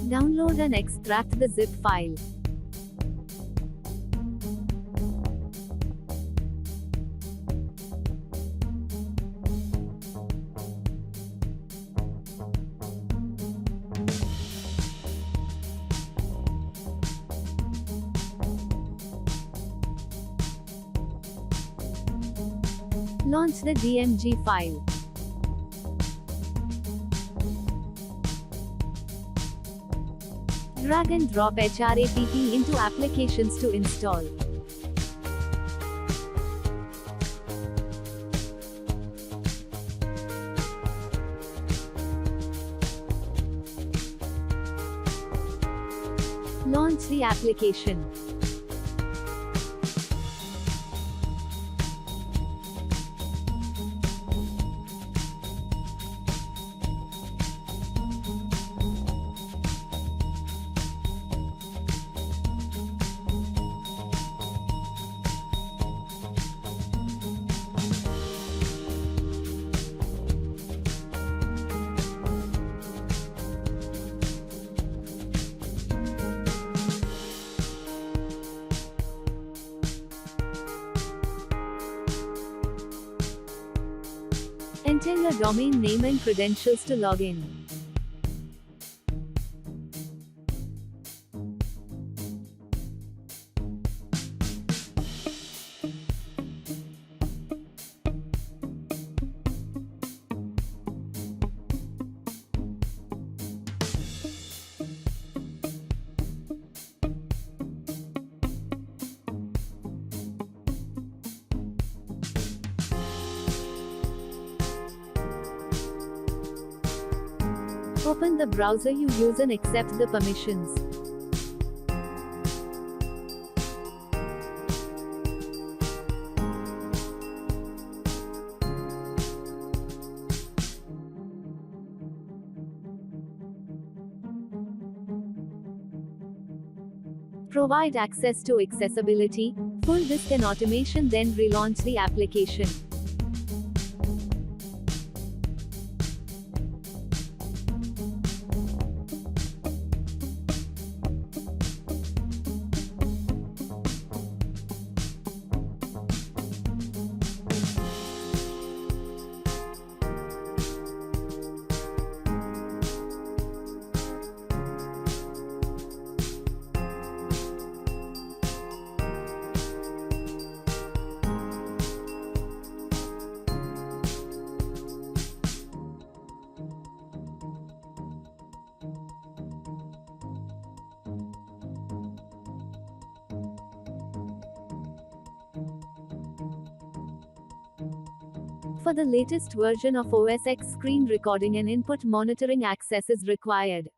Download and extract the zip file. Launch the DMG file. Drag and drop HRAPP into applications to install. Launch the application. Enter your domain name and credentials to log in. Open the browser you use and accept the permissions. Provide access to accessibility, full disk and automation, then relaunch the application. For the latest version of OS X, screen recording and input monitoring access is required.